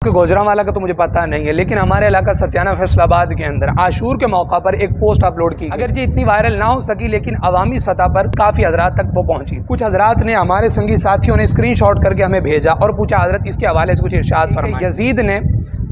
आपके गुजरांवाला का तो मुझे पता नहीं है, लेकिन हमारे इलाका सत्याना फैसलाबाद के अंदर आशूर के मौका पर एक पोस्ट अपलोड की। अगर जी इतनी वायरल ना हो सकी, लेकिन अवामी सतह पर काफ़ी हजरात तक वो पहुंची। कुछ हजरात ने, हमारे संगी साथियों ने स्क्रीनशॉट करके हमें भेजा और पूछा हजरत इसके हवाले से कुछ इरशाद फरमाएं। यजीद ने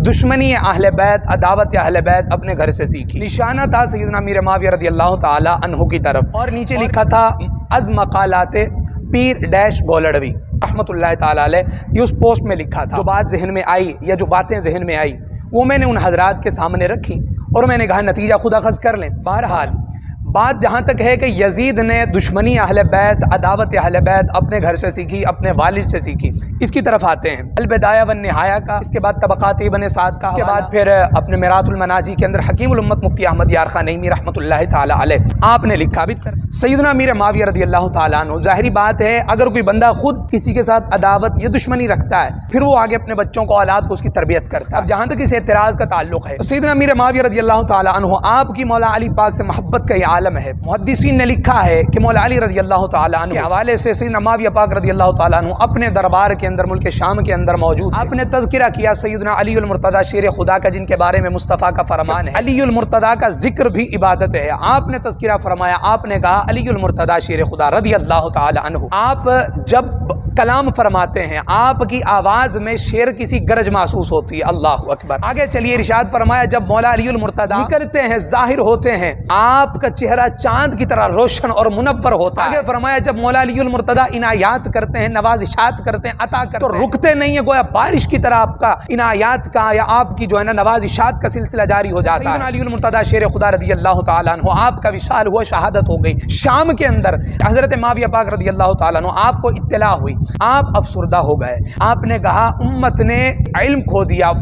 दुश्मनी अहले बैत, अदावत अहले बैत अपने घर से सीखी। निशाना था सैयदना अमीर मुआविया रज़ियल्लाहु ताला अन्हु की तरफ, और नीचे लिखा था अज़ मकालाते पीर डैश गोलड़वी रहमतुल्लाह ताला अलैह। ये उस पोस्ट में लिखा था। जो बात जहन में आई या जो बातें जहन में आई वो मैंने उन हजरात के सामने रखी और मैंने कहा नतीजा खुद अखज़ कर लें। बहरहाल बात जहाँ तक है कि यजीद ने दुश्मनी अहले बैत, अदावत अहले बैत अपने घर से सीखी, अपने वालिद से सीखी। इसकी तरफ आते हैं अल-बिदाया व निहाया का, इसके बाद तबक़ात इब्न साद का, इसके बाद फिर अपने मिरातुल मनाजी के अंदर हकीमुल उम्मत मुफ्ती अहमद यार खान नईमी रहमतुल्लाह ताला अलैह आपने लिखा भी सैयदना अमीर मुआविया रज़ियल्लाहु ताला अन्हु। ज़ाहिरी बात है अगर कोई बंदा खुद किसी के साथ अदावत या दुश्मनी रखता है, फिर वो आगे अपने बच्चों को, औलाद को उसकी तरबियत करता है। अब जहाँ तक इस एतराज़ का ताल्लुक है, सैयदना अमीर मुआविया रज़ियल्लाहु ताला अन्हु आपकी मौला अली पाक से मोहब्बत का ये आलम है। मुहद्दिसीन ने लिखा है कि मौला अली रज़ियल्लाहु ताला अन्हु के हवाले से सैयदना मुआविया पाक रज़ियल्लाहु ताला अन्हु अपने दरबार के अंदर, मुल्क शाम के अंदर मौजूद। आपने तज़किरा किया सैयदना अली उल मुर्तज़ा शेर खुदा का, जिनके बारे में मुस्तफ़ा का फरमान है अली उल मुर्तज़ा का जिक्र भी इबादत है। आपने तज़किरा फरमाया, आपने कहा अली उल मुर्तज़ा शेर खुदा रज़ियल्लाहु ताला अन्हु। आप जब कलाम फरमाते हैं आपकी आवाज़ में शेर किसी गरज महसूस होती है। अल्लाहु अकबर। आगे चलिए, इरशाद फरमाया जब मौला अली उल मुर्तज़ा निकलते हैं, जाहिर होते हैं, आपका चेहरा चांद की तरह रोशन और मुनव्वर होता है। आगे फरमाया जब मौला अली उल मुर्तज़ा इनायात करते हैं, नवाजिशात करते हैं, अता करते हैं, तो रुकते नहीं है, गोया बारिश की तरह आपका इनायात का या आपकी जो है ना नवाजिशात का सिलसिला जारी हो जाता है। अली उल मुर्तज़ा शेर खुदा रज़ियल्लाहु ताला अन्हु आपका विशाल हुआ, शहादत हो गई। शाम के अंदर हज़रत मुआविया पाक रज़ियल्लाहु ताला अन्हु आपको इत्तला हुई, आप अफसुर्दा हो गए। आपने कहा उम्मत ने इल्म खो दिया,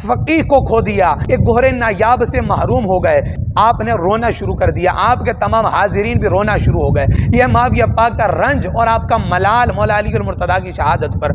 फ़क़ीह को खो दिया, एक गोहरे नायाब से महरूम हो गए। आपने रोना शुरू कर दिया, आपके तमाम हाजिरीन भी रोना शुरू हो गए। यह मुआविया पाक का रंज और आपका मलाल मौला अली उल मुर्तज़ा की शहादत पर,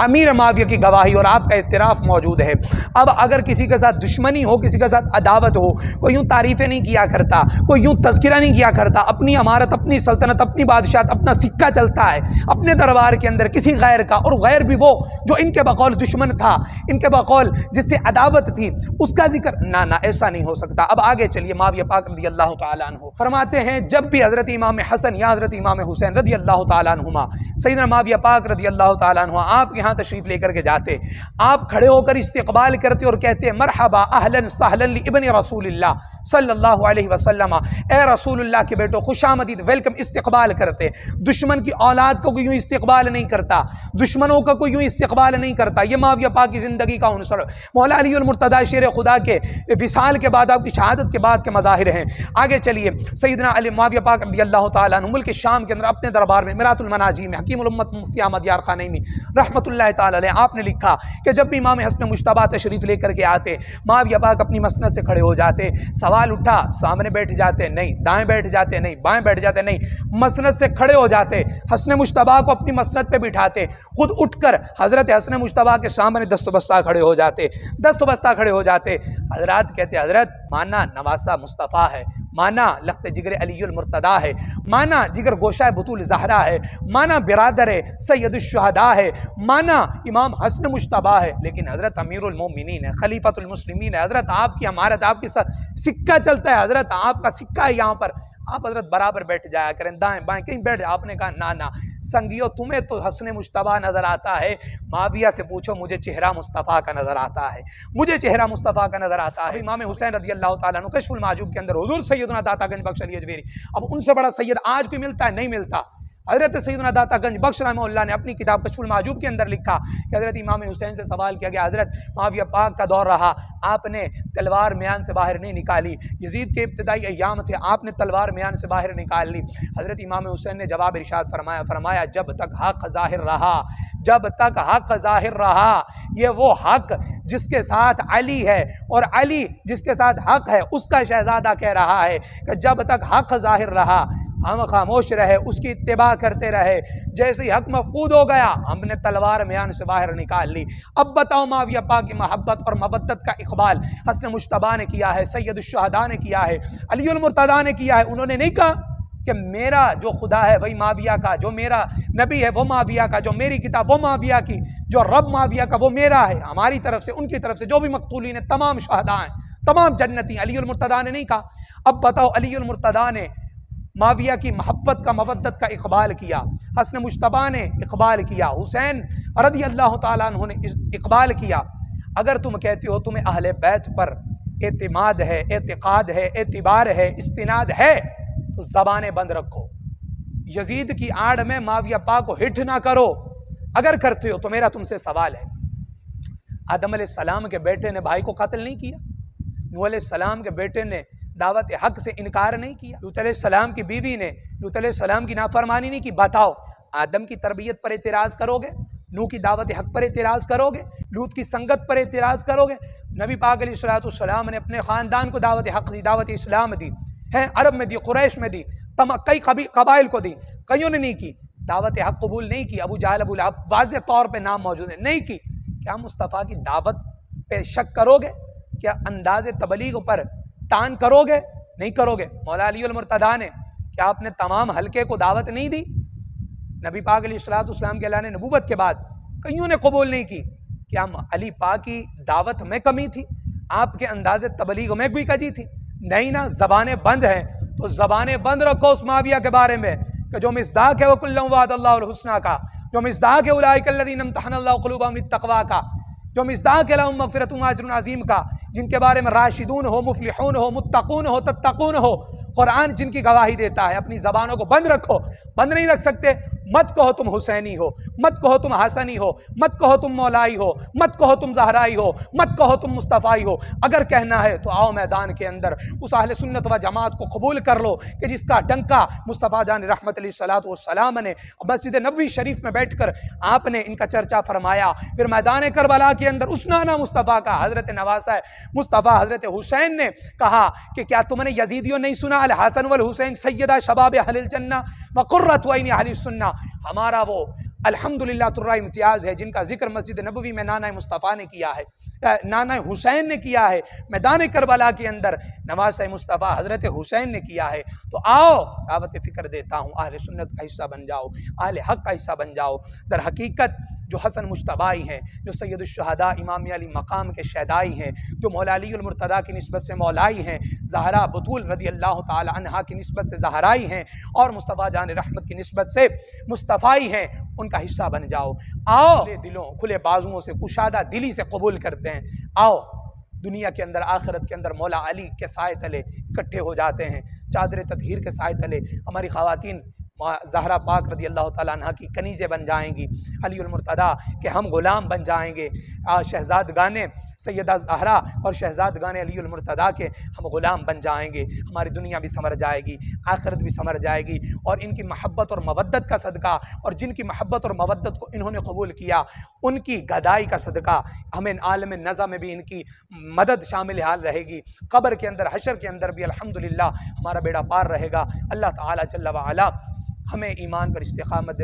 अमीर मुआविया की गवाही और आपका इत्तराफ़ मौजूद है। अब अगर किसी के साथ दुश्मनी हो, किसी के साथ अदावत हो, कोई यूँ तारीफ़ें नहीं किया करता, कोई यूँ तज़किरा नहीं किया करता, अपनी अमारत, अपनी सल्तनत, अपनी बादशाहत, अपना सिक्का चलता है अपने दरबार के अंदर किसी गैर का, और गैर भी वो जो इनके बकौल दुश्मन था, इनके बकौल जिससे अदावत थी, उसका जिक्र ना ना, ऐसा नहीं हो सकता। अब आगे चलिए, मुआविया पाक रज़ियल्लाहु ताला अन्हु फरमाते हैं जब भी हज़रत इमाम हसन या हज़रत इमाम हुसैन रज़ियल्लाहु ताला अन्हुमा, सैयदना मुआविया पाक रज़ियल्लाहु ताला अन्हु आपके यहाँ तशरीफ़ लेकर के जाते, आप खड़े होकर इस्तक़बाल करते और कहते मरहबा अहलन सहलन लि इब्न रसूलिल्लाह सल्लल्लाहु अलैहि वसल्लम, ए रसूलुल्लाह के बेटो खुशामदीद, वेलकम, इस्तक़बाल करते। दुश्मन की औलाद को कोई यूँ इस्तक़बाल नहीं करता, दुश्मनों का कोई यूँ इस्तक़बाल नहीं करता। ये मुआविया पाक की ज़िंदगी का उनसर, मौला अली उल मुर्तज़ा शेर खुदा के विसाल के बाद, आपकी शहादत के बाद के मज़ाहिर हैं। आगे चलिए, सैयदना अली मुआविया पाक रज़ियल्लाहु ताला अन्हु मुल्क शाम के अंदर अपने दरबार में मिरातुल मनाजी में हकीमुल उम्मत मुफ्ती अहमद यार खान नईमी रहमतुल्लाह ताला अलैह आपने लिखा कि जब भी इमाम हसन मुश्तबा तशरीफ़ लेकर के आते, मुआविया पाक अपनी मसनद से खड़े हो जाते, सवाल उठा, सामने बैठ जाते नहीं, दाएं बैठ जाते नहीं, बाएं बैठ जाते नहीं, मसनद से खड़े हो जाते, हसन मुश्तबा को अपनी मसनद पे बिठाते, खुद उठकर हज़रत हसन मुश्तबा के सामने दस्तबस्ता खड़े हो जाते, दस्तबस्ता खड़े हो जाते। हजरात कहते हजरत माना नवासा मुस्तफ़ा है, माना लख्त जिगर अली उल मुर्तज़ा है, माना जिगर गोशा बतूल ज़हरा है, माना बिरादर सैयदुश शुहदा है, माना इमाम हसन मुश्तबा है, लेकिन हज़रत अमीरुल मोमिनीन है, खलीफतुल मुस्लिमीन है। हज़रत आपकी हमारत, आपके साथ सिक्का चलता है, हज़रत आपका सिक्का है यहाँ पर, आप हज़रत बराबर बैठ जाया करें, दाएं बाएं कहीं बैठ। आपने कहा ना ना संगियो, तुम्हें तो हसन मुश्तबा नज़र आता है, मुआविया से पूछो, मुझे चेहरा मुस्तफ़ा का नज़र आता है, मुझे चेहरा मुस्तफ़ा का नज़र आता है। इमाम हुसैन रज़ियल्लाहु ताला अन्हु कश्फुल माजूब के अंदर हुज़ूर सैयदना दातागंज बख्श अली अजमेरी, अब उनसे बड़ा सैयद आज कोई मिलता है? नहीं मिलता। हज़रत सैयदना दातागंज बख्श रहमतुल्लाह ने अपनी किताब कश्फुल माजूब के अंदर लिखा कि हज़रत इमाम हुसैन से सवाल किया गया, हज़रत मुआविया पाक का दौर रहा, आपने तलवार म्यान से बाहर नहीं निकाली, यजीद के इब्तिदाई अय्याम थे, आपने तलवार म्यान से बाहर निकाल ली। हज़रत इमाम हुसैन ने जवाब इरशाद फरमाया जब तक हक़ ज़ाहिर रहा, जब तक हक़ ज़ाहिर रहा, ये वो हक़ जिसके साथ अली है और अली जिसके साथ हक़ है, उसका शहज़ादा कह रहा है कि जब तक हक़ ज़ाहिर रहा हम खामोश रहे, उसकी इत्तिबा करते रहे, जैसे ही हक मफकूद हो गया हमने तलवार म्यान से बाहर निकाल ली। अब बताओ, मुआविया पाक की मोहब्बत और मबद्दत का इकबाल हसन मुश्तबा ने किया है, सैयदुश शुहदा ने किया है, अली उल मुर्तज़ा ने किया है। उन्होंने नहीं कहा कि मेरा जो खुदा है वही माविया का, जो मेरा नबी है वो माविया का, जो मेरी किताब वो माविया की, जो रब माविया का वो मेरा है। हमारी तरफ से उनकी तरफ से जो भी मकतूलीन है तमाम शहदा हैं, तमाम जन्नती। अली उल मुर्तदा ने नहीं कहा। अब बताओ, अली उल मुर्तदा ने माविया की मोहब्बत का, मवद्दत का इकबाल किया, हसन मुश्तबा ने इकबाल किया, हुसैन रज़ी अल्लाह तआला अन्हु ने इकबाल किया। अगर तुम कहते हो तुम्हें अहले बैत पर एतिमाद है, एतिकाद है, एतिबार है, इस्तिनाद है, तो ज़बानें बंद रखो। यजीद की आड़ में माविया पाक को हिट ना करो। अगर करते हो तो मेरा तुमसे सवाल है, आदम अलैहिस्सलाम के बेटे ने भाई को कत्ल नहीं किया? नूह अलैहिस्सलाम के बेटे ने दावत हक से इनकार नहीं किया? लूत अलैहिस्सलाम की बीवी ने लूत अलैहिस्सलाम की नाफरमानी नहीं की? बताओ, आदम की तरबियत पर एतराज़ करोगे? नूह की दावत हक पर एतराज़ करोगे? लूत की संगत पर एतराज़ करोगे? नबी पाक अलैहिस्सलाम ने अपने ख़ानदान को दावत हक दी, दावत इस्लाम दी है, अरब में दी, कुरैश में दी, कई कबाइल को दी, कईयों ने नहीं की। दावत हक कबूल नहीं की। अबू जहल, अबू लहब वाज़ेह तौर पे नाम मौजूद है, नहीं की। क्या मुस्तफ़ा की दावत पे शक करोगे? क्या अंदाज़े तबलीग पर तान करोगे? नहीं करोगे। मौला अली उल मुर्तदा ने क्या अपने तमाम हलके को दावत नहीं दी? नबी पाक अलैहिस्सलाम के ऐलान नबूवत के बाद कईयों ने कबूल नहीं की। क्या अली पाक की दावत में कमी थी? आपके अंदाज़े तबलीग में कोई कजी थी? नहीं ना। ज़बानें बंद हैं तो ज़बानें बंद रखो उस माविया के बारे में कि जो मिस्दाक है वो कुल्लुम वादअल्लाहुल हुस्ना का, जो मिस्दाक है उलाइकल्लज़ीना इम्तहनल्लाहु क़ुलूबहुम लित्तक़वा का, जो मिस्दाक है लहुम मग़फ़िरतुन व अज्रुन अज़ीम का, जिनके बारे में राशिदून हो, मुफ़लिहून हो, मुत्तक़ून हो, तत्तक़ून हो, कुरान जिनकी गवाही देता है। अपनी ज़बानों को बंद रखो। बंद नहीं रख सकते? मत कहो तुम हुसैनी हो, मत कहो तुम हसनी हो, मत कहो तुम मौलाई हो, मत कहो तुम ज़हराई हो, मत कहो तुम मुस्तफ़ाई हो। अगर कहना है तो आओ मैदान के अंदर उस अहले सुन्नत व जमात को कबूल कर लो कि जिसका डंका मुस्तफ़ा जान रहमत अलैहिस्सलातु वस्सलाम ने मस्जिद नबवी शरीफ में बैठकर आपने इनका चर्चा फरमाया। फिर मैदान करबला के अंदर उस नाना मुस्तफ़ा का, हज़रत नवासा मुस्तफ़ा हज़रत हुसैन ने कहा कि क्या तुमने यजीदियों नहीं सुना, अल हसन वल हुसैन सैयदा शबाब अहलिल जन्ना व कुर्रतु ऐनी अहलिस सुन्ना। हमारा वो अल्हम्दुलिल्लाह तुर्रा इम्तियाज़ है जिनका जिक्र मस्जिद नबवी में नाना मुस्तफ़ा ने किया है, नाना हुसैन ने किया है, मैदान करबला के अंदर नवासा मुस्तफ़ा हज़रत हुसैन ने किया है। तो आओ दावत फ़िक्र देता हूँ, अहले सुन्नत का हिस्सा बन जाओ, अहले हक़ का हिस्सा बन जाओ। दर हकीकत जो हसन मुश्तबाई हैं, जो सैयदुश्शहदा इमाम अली मकाम के शहदाई हैं, जो मौला अली उल मुर्तदा की निस्बत से मौलाई हैं, ज़हरा बतूल रज़ी अल्लाह ताला अन्हा की निस्बत से ज़हराई हैं, और मुस्तफ़ा जान रहमत की निस्बत से मुस्तफ़ाई हैं, उनका हिस्सा बन जाओ। आओ खुले दिलों, खुले बाजुओं से, कुशादा दिली से कबूल करते हैं। आओ दुनिया के अंदर, आखिरत के अंदर मौला अली के साए तले इकट्ठे हो जाते हैं, चादर ततहीर के साए तले हमारी ख़वातीन ज़हरा पाक रज़ी अल्लाह ताला अन्हा की कनीज़ें बन जाएंगी, अली उल मुर्तदा के हम ग़ुलाम बन जाएंगे। शहज़ाद गाने सैयदा ज़हरा और शहज़ाद गाने अली उल मुर्तदा के हम ग़ुलाम बन जाएंगे। हमारी दुनिया भी संवर जाएगी, आखिरत भी संवर जाएगी। और इनकी महब्बत और मवद्दत का सदका, और जिनकी महब्बत और मवद्दत को इन्होंने कबूल किया, उनकी गदाई का सदका हमें आलम नज़ा में भी इनकी मदद शामिल हाल रहेगी। क़ब्र के अंदर, हशर के अंदर भी अल्हम्दुलिल्लाह हमारा बेड़ा पार रहेगा। अल्लाह ताला जल्ल व अला हमें ईमान पर इस्तिक़ामत